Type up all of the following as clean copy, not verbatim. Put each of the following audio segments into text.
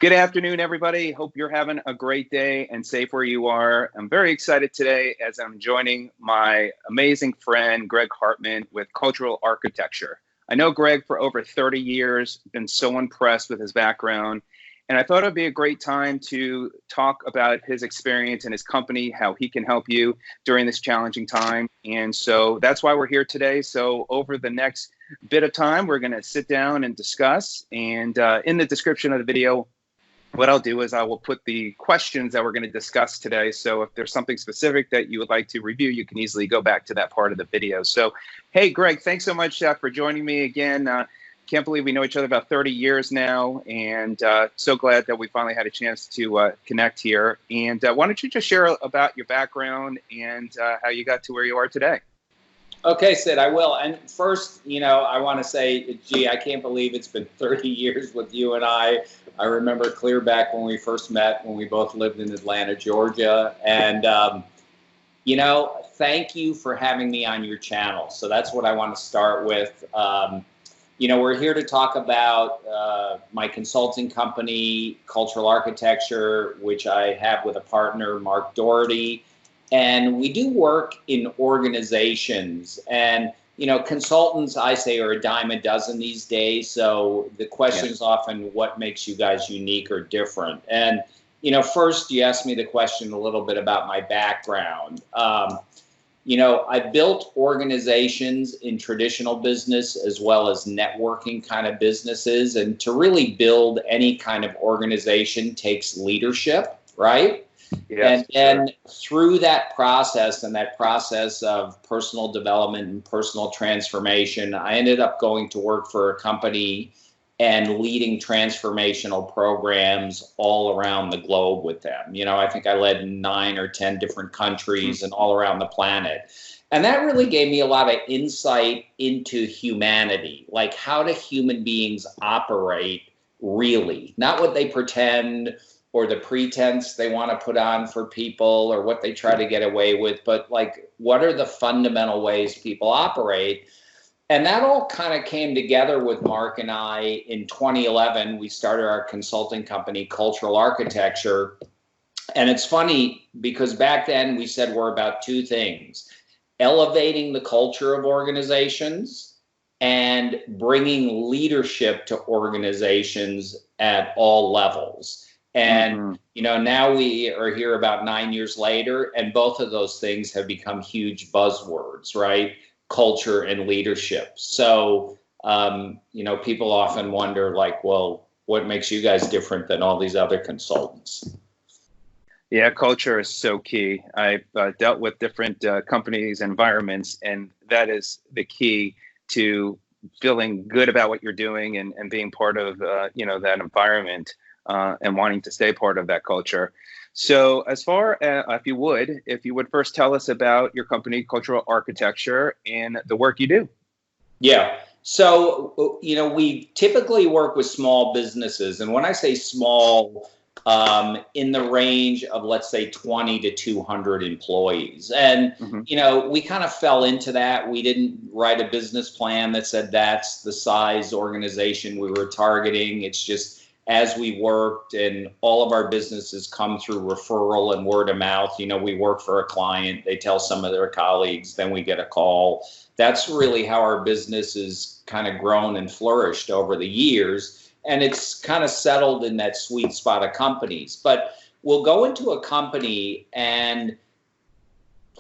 Good afternoon, everybody. Hope you're having a great day and safe where you are. I'm very excited today as I'm joining my amazing friend, Greg Hartmann, with Cultural Architecture. I know Greg for over 30 years, been so impressed with his background, and I thought it'd be a great time to talk about his experience and his company, how he can help you during this challenging time. And so that's why we're here today. So over the next bit of time, we're going to sit down and discuss. And in the description of the video, what I'll do is I will put the questions that we're going to discuss today. So if there's something specific that you would like to review, you can easily go back to that part of the video. So, hey, Greg, thanks so much for joining me again. Can't believe we know each other about 30 years now, and so glad that we finally had a chance to connect here. And why don't you just share about your background and how you got to where you are today? Okay, Sid, I will. And first, I want to say, gee, I can't believe it's been 30 years with you and I. I remember clear back when we first met, when we both lived in Atlanta, Georgia. And, thank you for having me on your channel. So that's what I want to start with. We're here to talk about my consulting company, Cultural Architecture, which I have with a partner, Mark Doherty. And we do work in organizations, and, consultants, I say, are a dime a dozen these days. So the question is often, what makes you guys unique or different? And, first you asked me the question a little bit about my background. I built organizations in traditional business as well as networking kind of businesses. And to really build any kind of organization takes leadership, right? Yes, and through that process and that process of personal development and personal transformation, I ended up going to work for a company and leading transformational programs all around the globe with them. I think I led 9 or 10 different countries and all around the planet. And that really gave me a lot of insight into humanity, like how do human beings operate really, not what they pretend or the pretense they want to put on for people or what they try to get away with, but like, what are the fundamental ways people operate? And that all kind of came together with Mark and I in 2011. We started our consulting company, Cultural Architecture. And it's funny because back then we said we're about 2 things: elevating the culture of organizations and bringing leadership to organizations at all levels. And, now we are here about 9 years later, and both of those things have become huge buzzwords, right? Culture and leadership. So, people often wonder, like, well, what makes you guys different than all these other consultants? Yeah, culture is so key. I've dealt with different companies, environments, and that is the key to feeling good about what you're doing and being part of, that environment. And wanting to stay part of that culture. So as far as, if you would first tell us about your company, Cultural Architecture, and the work you do. Yeah. So, we typically work with small businesses. And when I say small, in the range of, let's say, 20 to 200 employees. And, we kind of fell into that. We didn't write a business plan that said that's the size organization we were targeting. It's just, as we worked, and all of our businesses come through referral and word of mouth. We work for a client, they tell some of their colleagues, then we get a call. That's really how our business has kind of grown and flourished over the years. And it's kind of settled in that sweet spot of companies. But we'll go into a company, and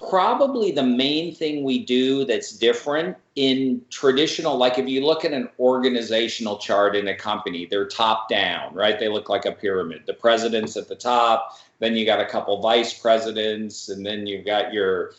probably the main thing we do that's different in traditional, like if you look at an organizational chart in a company, they're top down, right? They look like a pyramid. The president's at the top, then you got a couple vice presidents, and then you've got your,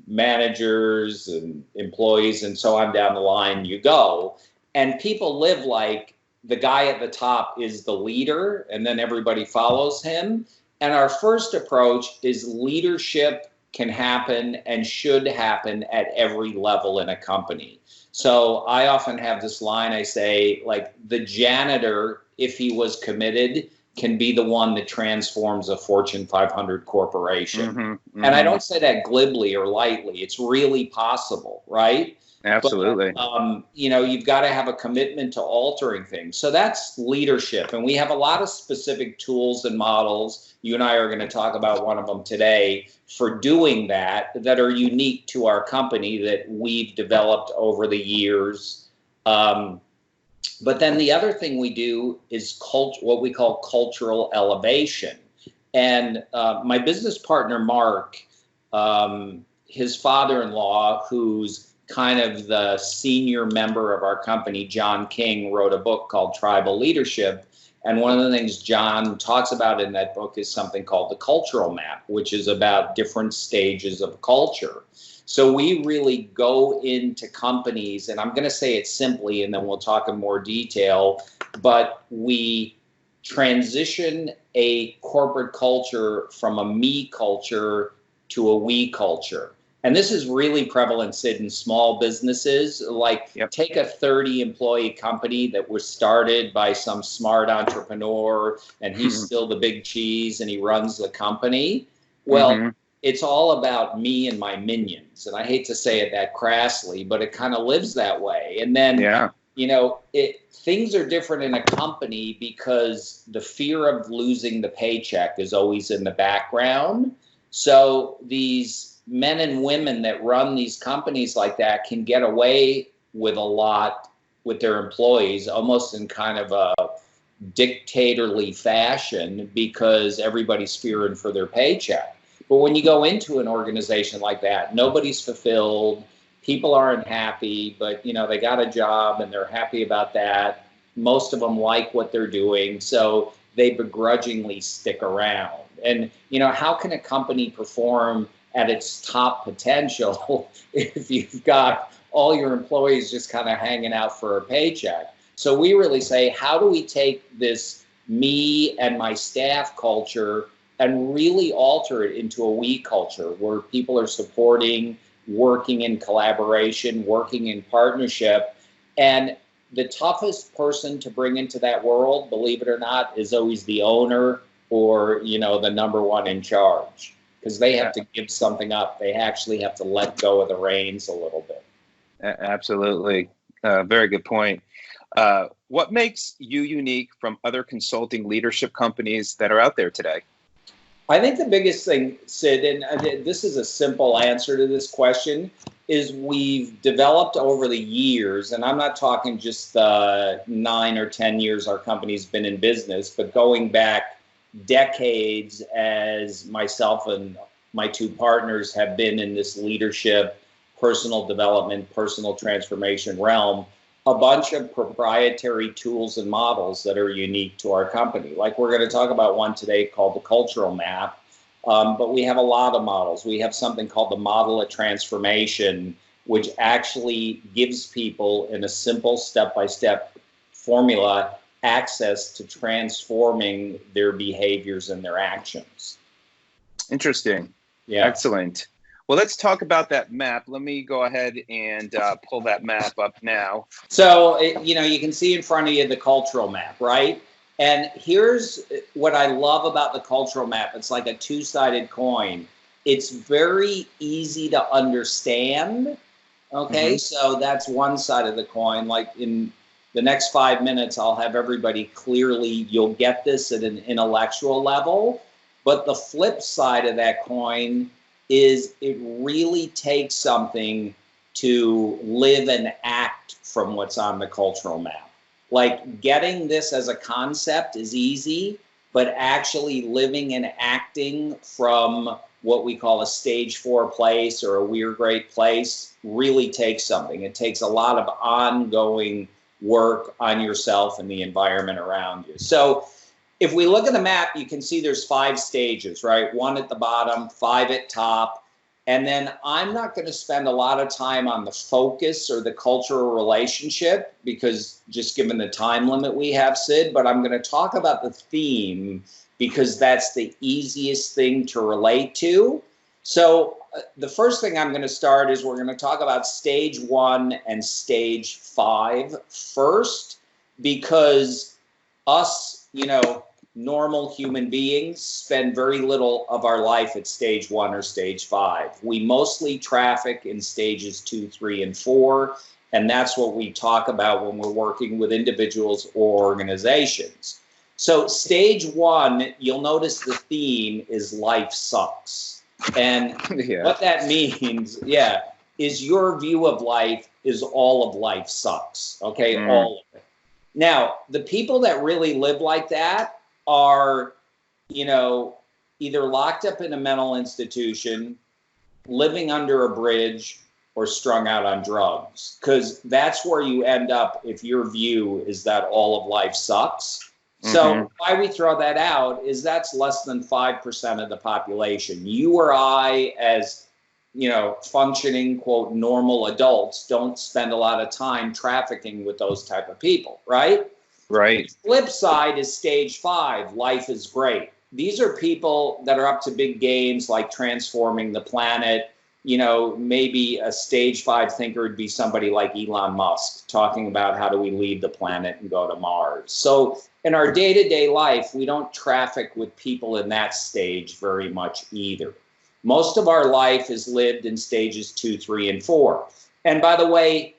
managers and employees, and so on down the line you go. And people live like the guy at the top is the leader, and then everybody follows him. And our first approach is leadership can happen and should happen at every level in a company. So I often have this line, I say, like, the janitor, if he was committed, can be the one that transforms a Fortune 500 corporation. And I don't say that glibly or lightly. It's really possible, right? Absolutely. But, you've got to have a commitment to altering things. So that's leadership. And we have a lot of specific tools and models. You and I are going to talk about one of them today for doing that are unique to our company that we've developed over the years. But then the other thing we do is what we call cultural elevation. And my business partner, Mark, his father-in-law, who's kind of the senior member of our company, John King, wrote a book called Tribal Leadership. And one of the things John talks about in that book is something called the cultural map, which is about different stages of culture. So we really go into companies, and I'm going to say it simply, and then we'll talk in more detail, but we transition a corporate culture from a me culture to a we culture. And this is really prevalent, Sid, in small businesses. Like, take a 30-employee company that was started by some smart entrepreneur, and he's still the big cheese, and he runs the company. Well, it's all about me and my minions. And I hate to say it that crassly, but it kind of lives that way. And then, things are different in a company because the fear of losing the paycheck is always in the background. So these men and women that run these companies like that can get away with a lot with their employees, almost in kind of a dictatorly fashion, because everybody's fearing for their paycheck. But when you go into an organization like that, nobody's fulfilled, people aren't happy, but they got a job and they're happy about that. Most of them like what they're doing, so they begrudgingly stick around. And how can a company perform at its top potential if you've got all your employees just kind of hanging out for a paycheck? So we really say, how do we take this me and my staff culture and really alter it into a we culture where people are supporting, working in collaboration, working in partnership? And the toughest person to bring into that world, believe it or not, is always the owner or, the number one in charge, because they have to give something up. They actually have to let go of the reins a little bit. Absolutely. Very good point. What makes you unique from other consulting leadership companies that are out there today? I think the biggest thing, Sid, and this is a simple answer to this question, is we've developed over the years, and I'm not talking just 9 or 10 years our company's been in business, but going back decades as myself and my two partners have been in this leadership, personal development, personal transformation realm, a bunch of proprietary tools and models that are unique to our company. Like, we're going to talk about one today called the cultural map, but we have a lot of models. We have something called the model of transformation, which actually gives people in a simple step-by-step formula access to transforming their behaviors and their actions. Interesting. Yeah. Excellent. Well, let's talk about that map. Let me go ahead and pull that map up now. So, you can see in front of you the cultural map, right? And here's what I love about the cultural map. It's like a two-sided coin. It's very easy to understand. Okay, so that's one side of the coin. Like, in the next 5 minutes, I'll have everybody clearly, you'll get this at an intellectual level. But the flip side of that coin is it really takes something to live and act from what's on the cultural map. Like, getting this as a concept is easy, but actually living and acting from what we call a stage 4 place or a we're great place really takes something. It takes a lot of ongoing work on yourself and the environment around you. So if we look at the map, you can see there's 5 stages, right? 1 at the bottom, 5 at top. And then I'm not going to spend a lot of time on the focus or the cultural relationship, because just given the time limit we have, Sid, but I'm going to talk about the theme because that's the easiest thing to relate to. So the first thing I'm going to start is we're going to talk about stage 1 and stage 5 first, because us normal human beings spend very little of our life at stage 1 or stage 5. We mostly traffic in stages 2, 3, and 4, and that's what we talk about when we're working with individuals or organizations. So stage 1, you'll notice the theme is life sucks. And what that means, is your view of life is all of life sucks, okay? All of it. Now, the people that really live like that are, either locked up in a mental institution, living under a bridge, or strung out on drugs. Because that's where you end up if your view is that all of life sucks. So why we throw that out is that's less than 5% of the population. You or I, as functioning, quote, normal adults, don't spend a lot of time trafficking with those type of people, right? Right. The flip side is stage 5, life is great. These are people that are up to big games like transforming the planet. Maybe a stage 5 thinker would be somebody like Elon Musk talking about how do we leave the planet and go to Mars. So in our day-to-day life, we don't traffic with people in that stage very much either. Most of our life is lived in stages 2, 3, and 4. And by the way,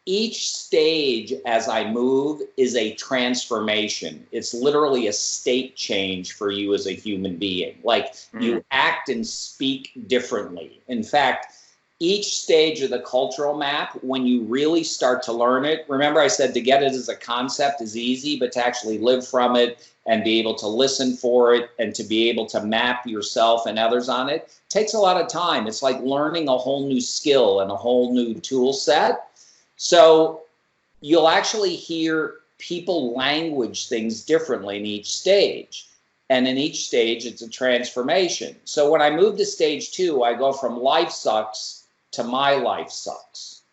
each stage as I move is a transformation. It's literally a state change for you as a human being. Like you act and speak differently. In fact, each stage of the cultural map, when you really start to learn it, remember I said to get it as a concept is easy, but to actually live from it and be able to listen for it and to be able to map yourself and others on it takes a lot of time. It's like learning a whole new skill and a whole new tool set. So you'll actually hear people language things differently in each stage. And in each stage, it's a transformation. So when I move to stage 2, I go from life sucks to my life sucks.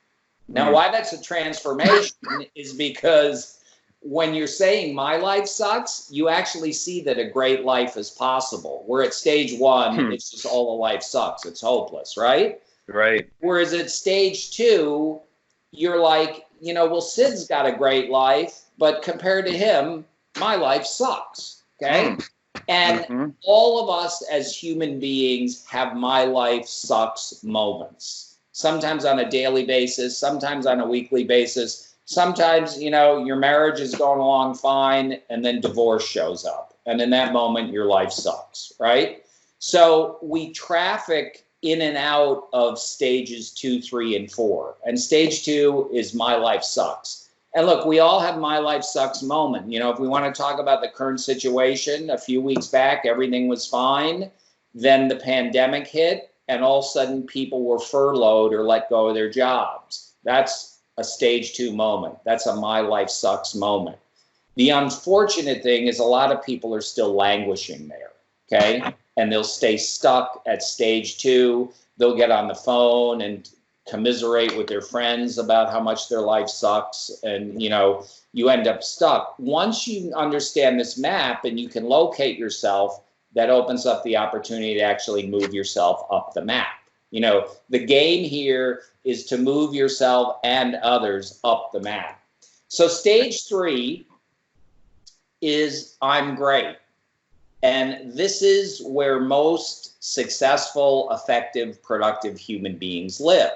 Now, why that's a transformation is because when you're saying my life sucks, you actually see that a great life is possible. Where at stage 1, it's just all the life sucks. It's hopeless, right? Right. Whereas at stage 2, you're like, well, Sid's got a great life, but compared to him, my life sucks, okay? And all of us as human beings have my life sucks moments. Sometimes on a daily basis, sometimes on a weekly basis. Sometimes, your marriage is going along fine, and then divorce shows up. And in that moment, your life sucks, right? So we traffic in and out of stages 2, 3, and 4. And stage 2 is my life sucks. And look, we all have my life sucks moment. If we want to talk about the current situation, a few weeks back, everything was fine. Then the pandemic hit, and all of a sudden people were furloughed or let go of their jobs. That's a stage 2 moment. That's a my life sucks moment. The unfortunate thing is a lot of people are still languishing there, okay? And they'll stay stuck at stage 2. They'll get on the phone and commiserate with their friends about how much their life sucks. And, you end up stuck. Once you understand this map and you can locate yourself, that opens up the opportunity to actually move yourself up the map. The game here is to move yourself and others up the map. So stage 3 is I'm great. And this is where most successful, effective, productive human beings live.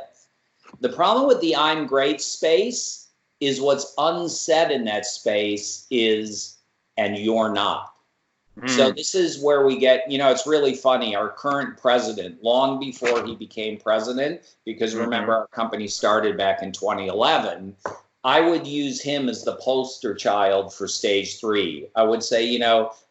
The problem with the I'm great space is what's unsaid in that space is, and you're not. So this is where we get, it's really funny. Our current president, long before he became president, because remember our company started back in 2011, I would use him as the poster child for stage 3. I would say,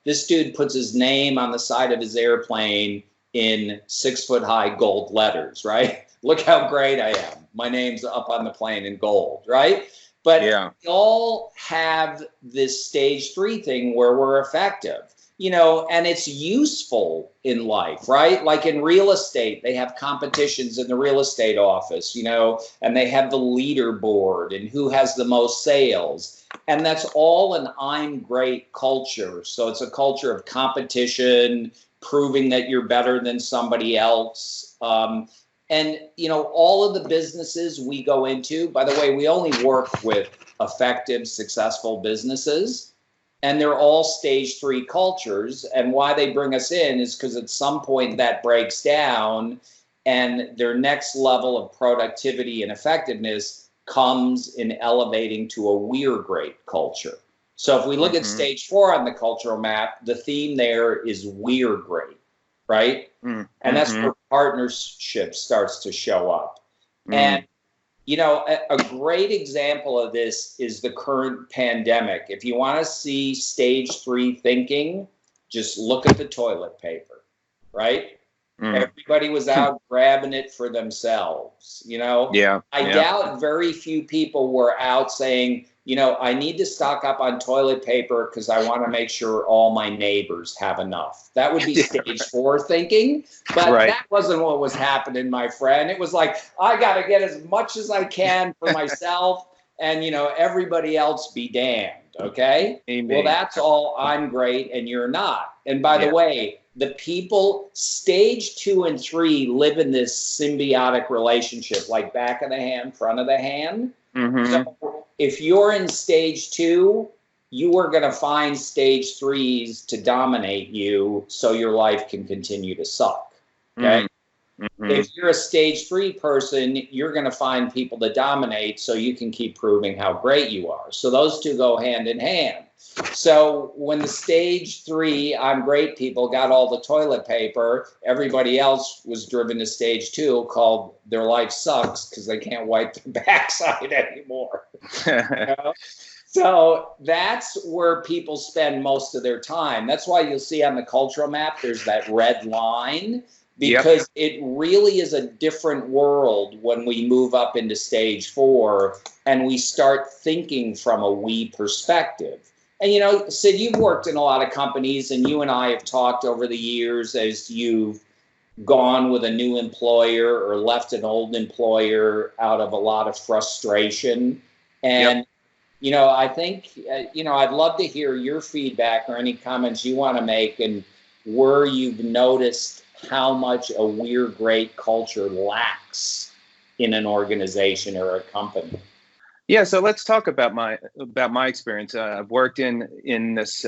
this dude puts his name on the side of his airplane in 6-foot-high gold letters, right? Look how great I am. My name's up on the plane in gold, right? But we all have this stage 3 thing where we're effective. And it's useful in life, right? Like in real estate, they have competitions in the real estate office, and they have the leaderboard and who has the most sales. And that's all an I'm great culture. So it's a culture of competition, proving that you're better than somebody else. And, all of the businesses we go into, by the way, we only work with effective, successful businesses. and they're all stage 3 cultures. And why they bring us in is because at some point that breaks down, and their next level of productivity and effectiveness comes in elevating to a we're great culture. So if we look at stage 4 on the cultural map, the theme there is we're great, right? And that's where partnership starts to show up. And you know, a great example of this is the current pandemic. If you want to see stage 3 thinking, just look at the toilet paper, right? Everybody was out grabbing it for themselves, you know? I doubt very few people were out saying, you know, I need to stock up on toilet paper because I want to make sure all my neighbors have enough. That would be stage 4 thinking, but that wasn't what was happening, my friend. It was like, I got to get as much as I can for myself, and, you know, everybody else be damned, okay? Amen. Well, that's all. I'm great and you're not. And by the way, the people, stage 2 and 3 live in this symbiotic relationship, like back of the hand, front of the hand. So if you're in stage 2, you are going to find stage 3s to dominate you so your life can continue to suck. Okay? If you're a stage 3 person, you're going to find people to dominate so you can keep proving how great you are. So those two go hand in hand. So when the stage 3 I'm great people got all the toilet paper, everybody else was driven to stage 2 called their life sucks because they can't wipe their backside anymore. You know? So that's where people spend most of their time. That's why you'll see on the cultural map there's that red line, because it really is a different world when we move up into stage 4 and we start thinking from a we perspective. And, you know, Sid, you've worked in a lot of companies, and you and I have talked over the years as you've gone with a new employer or left an old employer out of a lot of frustration. And, you know, I think, you know, I'd love to hear your feedback or any comments you want to make, and where you've noticed how much a we're great culture lacks in an organization or a company. Yeah, so let's talk about my experience. I've worked in this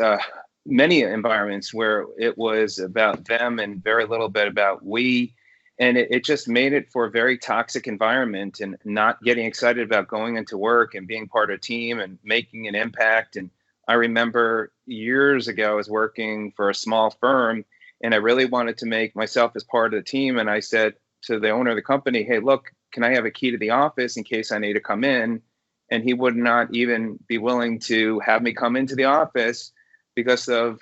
many environments where it was about them and very little bit about we, and it just made it for a very toxic environment, and not getting excited about going into work and being part of a team and making an impact. And I remember years ago I was working for a small firm, and I really wanted to make myself as part of the team. And I said to the owner of the company, hey, look, can I have a key to the office in case I need to come in? And he would not even be willing to have me come into the office because of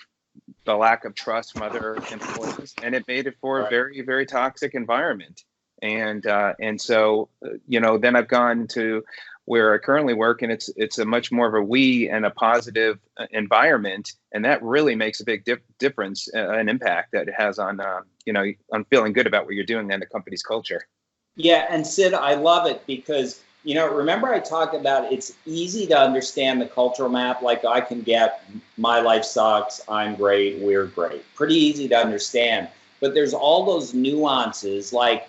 the lack of trust from other employees. And it made it for a very, very toxic environment. And so, you know, then I've gone to where I currently work, and it's a much more of a we and a positive environment. And that really makes a big difference, an impact that it has on, you know, on feeling good about what you're doing and the company's culture. Yeah. And Sid, I love it because, you know, remember I talked about it's easy to understand the cultural map. Like I can get my life sucks, I'm great, we're great. Pretty easy to understand. But there's all those nuances, like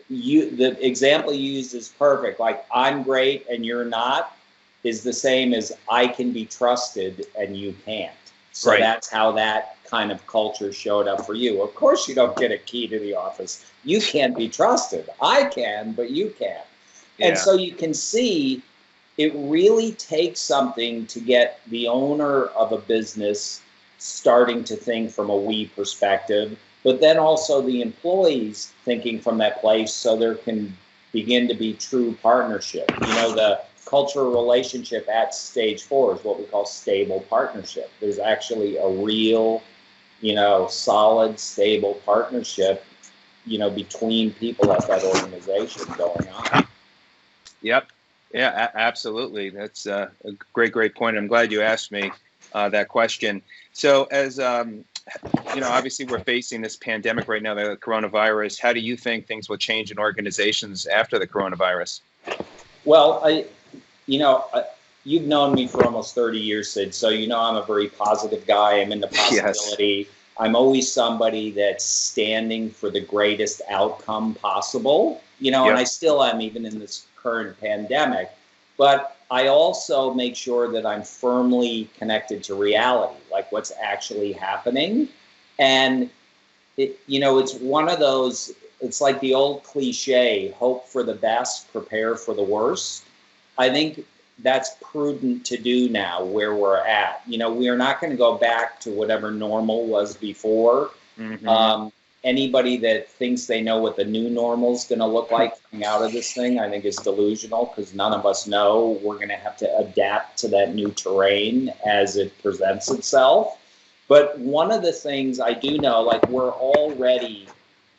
the example you used is perfect. Like I'm great and you're not is the same as I can be trusted and you can't. So that's how that kind of culture showed up for you. Of course you don't get a key to the office. You can't be trusted. I can, but you can't. And so you can see it really takes something to get the owner of a business starting to think from a we perspective, but then also the employees thinking from that place so there can begin to be true partnership. You know, the cultural relationship at stage 4 is what we call stable partnership. There's actually a real, you know, solid, stable partnership, you know, between people at that organization going on. Yep. Yeah, absolutely. That's a great point. I'm glad you asked me that question. So as, you know, obviously we're facing this pandemic right now, the coronavirus. How do you think things will change in organizations after the coronavirus? Well, you know, you've known me for almost 30 years, Sid, so you know I'm a very positive guy. I'm into possibility. Yes. I'm always somebody that's standing for the greatest outcome possible, you know, and I still am even in this current pandemic. But I also make sure that I'm firmly connected to reality, like what's actually happening. And it's one of those, it's like the old cliche, hope for the best, prepare for the worst. I think that's prudent to do now where we're at. We are not going to go back to whatever normal was before. Mm-hmm. Anybody that thinks they know what the new normal is going to look like coming out of this thing, I think is delusional, because none of us know. We're going to have to adapt to that new terrain as it presents itself. But one of the things I do know, like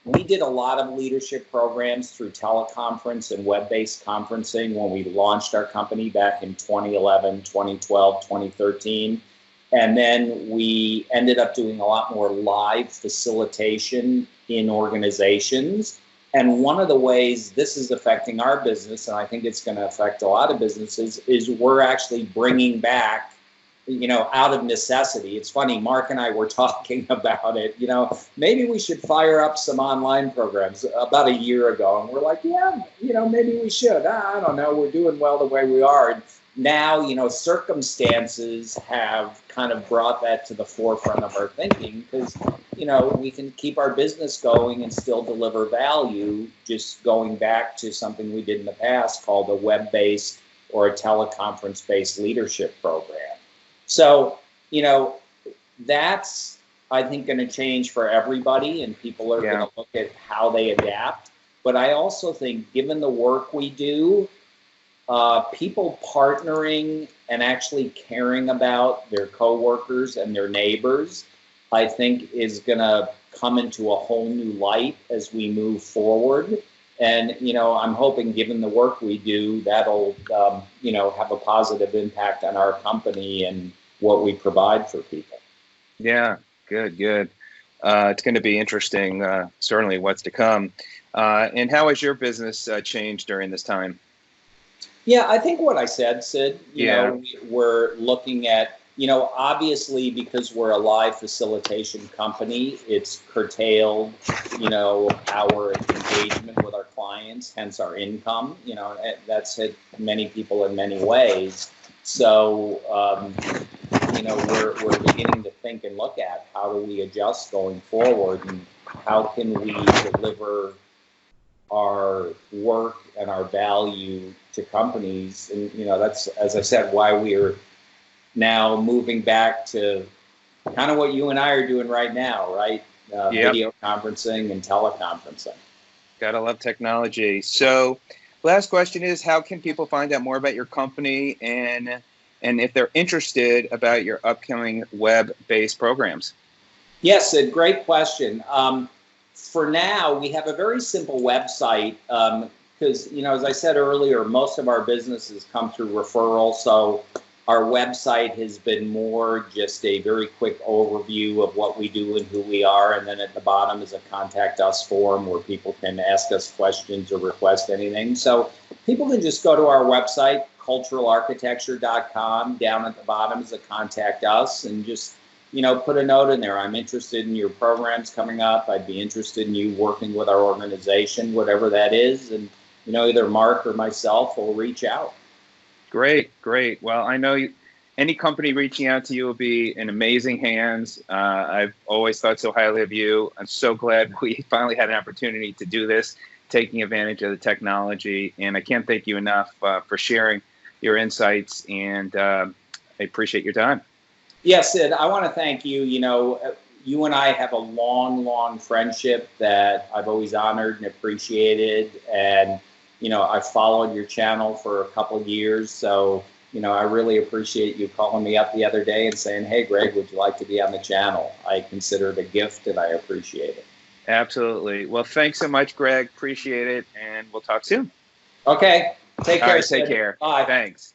we did a lot of leadership programs through teleconference and web-based conferencing when we launched our company back in 2011, 2012, 2013. And then we ended up doing a lot more live facilitation in organizations. And one of the ways this is affecting our business, and I think it's going to affect a lot of businesses, is we're actually bringing back, out of necessity. It's funny, Mark and I were talking about it, maybe we should fire up some online programs about a year ago. And we're like, yeah, maybe we should. I don't know. We're doing well the way we are. And now, circumstances have kind of brought that to the forefront of our thinking, because, we can keep our business going and still deliver value, just going back to something we did in the past called a web-based or a teleconference-based leadership program. So, that's, I think, going to change for everybody, and people are going to look at how they adapt. But I also think, given the work we do, people partnering and actually caring about their coworkers and their neighbors, I think, is going to come into a whole new light as we move forward. And, I'm hoping, given the work we do, that'll, have a positive impact on our company and what we provide for people. Yeah, good. It's going to be interesting, certainly what's to come. And how has your business changed during this time? Yeah, I think what I said, Sid, we're looking at, obviously, because we're a live facilitation company, it's curtailed, our engagement with our clients, hence our income. That's hit many people in many ways. So, we're beginning to think and look at how do we adjust going forward, and how can we deliver our work and our value to companies. And, that's, as I said, why we are now moving back to kind of what you and I are doing right now, right? Video conferencing and teleconferencing. Gotta love technology. So last question is, how can people find out more about your company, and if they're interested about your upcoming web-based programs? Yes, a great question. For now, we have a very simple website because, as I said earlier, most of our businesses come through referral. So our website has been more just a very quick overview of what we do and who we are. And then at the bottom is a contact us form where people can ask us questions or request anything. So people can just go to our website, culturalarchitecture.com. Down at the bottom is a contact us, and just put a note in there. I'm interested in your programs coming up. I'd be interested in you working with our organization, whatever that is. And, either Mark or myself will reach out. Great. Well, I know any company reaching out to you will be in amazing hands. I've always thought so highly of you. I'm so glad we finally had an opportunity to do this, taking advantage of the technology. And I can't thank you enough for sharing your insights, and I appreciate your time. Yes, Sid, I want to thank you. You and I have a long friendship that I've always honored and appreciated. And, I followed your channel for a couple of years. So, I really appreciate you calling me up the other day and saying, hey, Greg, would you like to be on the channel? I consider it a gift, and I appreciate it. Absolutely. Well, thanks so much, Greg. Appreciate it. And we'll talk soon. Okay. Take care. Take care. Bye. Thanks.